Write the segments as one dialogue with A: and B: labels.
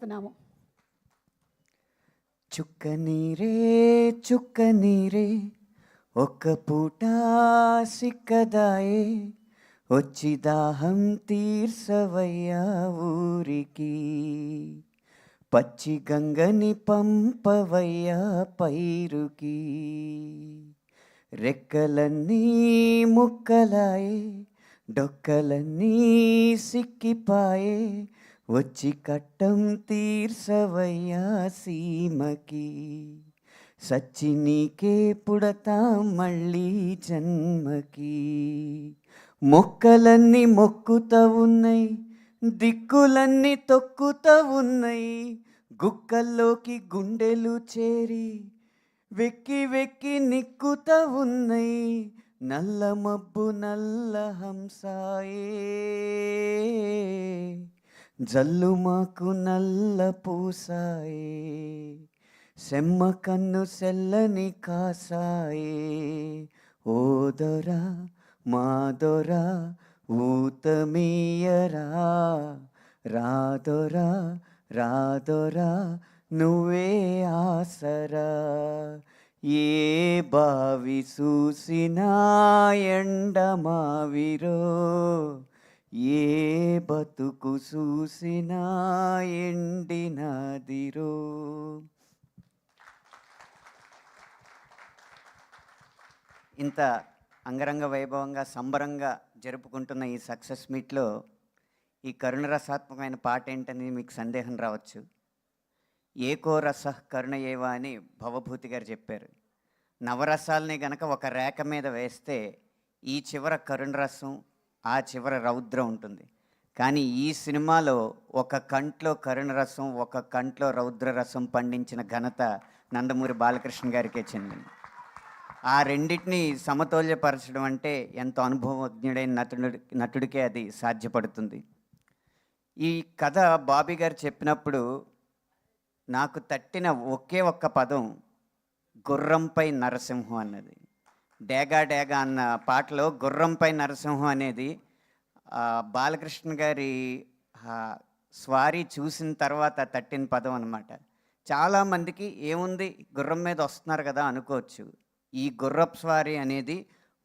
A: స్తున్నాము.
B: చుక్క నీరే చుక్క నీరే ఒక్క పూట సిక్కదాయే వచ్చి దాహం తీర్సవయ్యా ఊరికి పచ్చి గంగని పంపవయ్యా పైరుకి రెక్కలన్నీ ముక్కలాయే డొక్కలన్నీ సిక్కిపాయే వచ్చి కట్టం తీర్సవయ్యా సీమకి సచ్చి నీకే పుడతా మళ్ళీ జన్మకి మొక్కలన్నీ మొక్కుతా ఉన్నాయి దిక్కులన్నీ తొక్కుతా ఉన్నాయి గుక్కల్లోకి గుండెలు చేరి వెక్కి వెక్కి నిక్కుతా ఉన్నాయి నల్ల మబ్బు నల్ల హంసాయే జల్లు మాకు నల్ల పూసాయే సెమ్మ కన్ను సెల్లని కాసాయే ఓదొరా మాదొరా ఊతమీయరా రాదొరా రాదొరా నువ్వే ఆసరా ఏ బావి చూసినా ఎండమావిరో ఏ బతుకు చూసినా ఎండినాదిరో. ఇంత అంగరంగ వైభవంగా సంబరంగా జరుపుకుంటున్న ఈ సక్సెస్ మీట్లో ఈ కరుణరసాత్మకమైన పాట ఏంటని మీకు సందేహం రావచ్చు. ఏకో రస కరుణ ఏవా అని భవభూతి గారు చెప్పారు. నవరసాలని గనక ఒక రేఖ మీద వేస్తే ఈ చివర కరుణ రసం ఆ చివర రౌద్రం ఉంటుంది. కానీ ఈ సినిమాలో ఒక కంట్లో కరుణ రసం ఒక కంట్లో రౌద్ర రసం పండించిన ఘనత నందమూరి బాలకృష్ణ గారికే చెందింది. ఆ రెండింటిని సమతౌల్యపరచడం అంటే ఎంతో అనుభవజ్ఞుడైన నటుడికే అది సాధ్యపడుతుంది. ఈ కథ బాబీ గారు చెప్పినప్పుడు నాకు తట్టిన ఒకే ఒక్క పదం గుర్రంపై నరసింహం అన్నది. డేగా డేగా అన్న పాటలో గుర్రంపై నరసింహం అనేది బాలకృష్ణ గారి స్వారీ చూసిన తర్వాత తట్టిన పదం అన్నమాట. చాలామందికి ఏముంది గుర్రం మీద వస్తున్నారు కదా అనుకోవచ్చు. ఈ గుర్రపు స్వారీ అనేది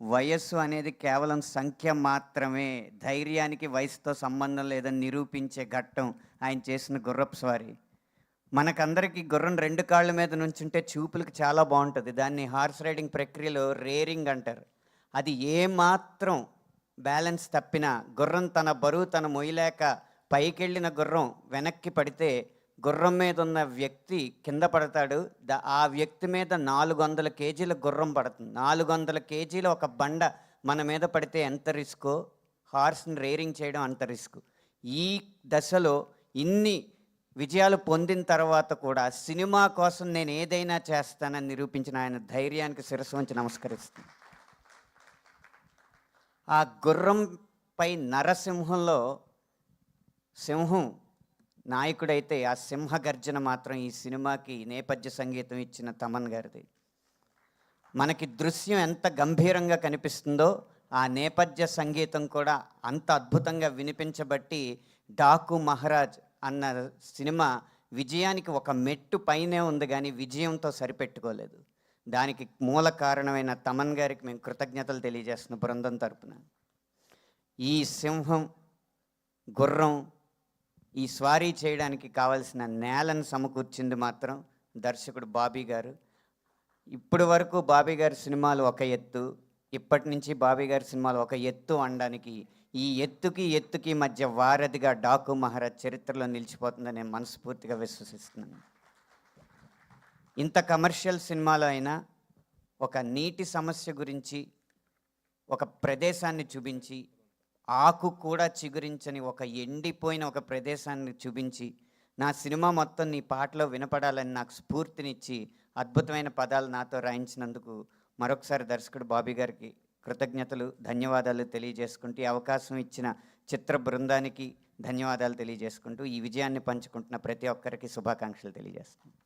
B: వయస్సు అనేది కేవలం సంఖ్య మాత్రమే. ధైర్యానికి వయసుతో సంబంధం లేదని నిరూపించే ఘట్టం ఆయన చేసిన గుర్రపు స్వారీ. మనకందరికీ గుర్రం రెండు కాళ్ళ మీద నుంచుంటే చూపులకు చాలా బాగుంటుంది. దాన్ని హార్స్ రైడింగ్ ప్రక్రియలో రేరింగ్ అంటారు. అది ఏమాత్రం బ్యాలెన్స్ తప్పినా గుర్రం తన బరువు తన మొయ్యలేక పైకెళ్ళిన గుర్రం వెనక్కి పడితే గుర్రం మీద ఉన్న వ్యక్తి కింద పడతాడు. ఆ వ్యక్తి మీద 400 కేజీల గుర్రం పడుతుంది. 400 కేజీల ఒక బండ మన మీద పడితే ఎంత రిస్కో హార్స్ని రేరింగ్ చేయడం అంత రిస్క్. ఈ దశలో ఇన్ని విజయాలు పొందిన తర్వాత కూడా సినిమా కోసం నేను ఏదైనా చేస్తానని నిరూపించిన ఆయన ధైర్యానికి శిరస్సు వంచి నమస్కరిస్తాను. ఆ గుర్రంపై నరసింహంలో సింహం నాయకుడైతే ఆ సింహ గర్జన మాత్రం ఈ సినిమాకి నేపథ్య సంగీతం ఇచ్చిన తమన్ గారిది. మనకి దృశ్యం ఎంత గంభీరంగా కనిపిస్తుందో ఆ నేపథ్య సంగీతం కూడా అంత అద్భుతంగా వినిపించబట్టి డాకు మహారాజ్ అన్న సినిమా విజయానికి ఒక మెట్టు పైనే ఉంది కానీ విజయంతో సరిపెట్టుకోలేదు. దానికి మూల కారణమైన తమన్ గారికి మేము కృతజ్ఞతలు తెలియజేస్తున్న బృందం తరపున. ఈ సింహం గుర్రం ఈ స్వారీ చేయడానికి కావలసిన నేలను సమకూర్చింది మాత్రం దర్శకుడు బాబీ గారు. ఇప్పటి వరకు బాబీ గారి సినిమాలు ఒక ఎత్తు, ఇప్పటి నుంచి బాబీ గారి సినిమాలు ఒక ఎత్తు అనడానికి ఈ ఎత్తుకి మధ్య వారధిగా డాకు మహారాజ్ చరిత్రలో నిలిచిపోతుందని నేను మనస్ఫూర్తిగా విశ్వసిస్తున్నాను. ఇంత కమర్షియల్ సినిమాలో అయినా ఒక నీటి సమస్య గురించి ఒక ప్రదేశాన్ని చూపించి ఆకు కూడా చిగురించని ఒక ఎండిపోయిన ఒక ప్రదేశాన్ని చూపించి నా సినిమా మొత్తం నీ పాటలో వినపడాలని నాకు స్ఫూర్తినిచ్చి అద్భుతమైన పదాలు నాతో రాయించినందుకు మరొకసారి దర్శకుడు బాబీ గారికి కృతజ్ఞతలు ధన్యవాదాలు తెలియజేసుకుంటూ ఈ అవకాశం ఇచ్చిన చిత్ర బృందానికి ధన్యవాదాలు తెలియజేసుకుంటూ ఈ విజయాన్ని పంచుకుంటున్న ప్రతి ఒక్కరికి శుభాకాంక్షలు తెలియజేస్తున్నాను.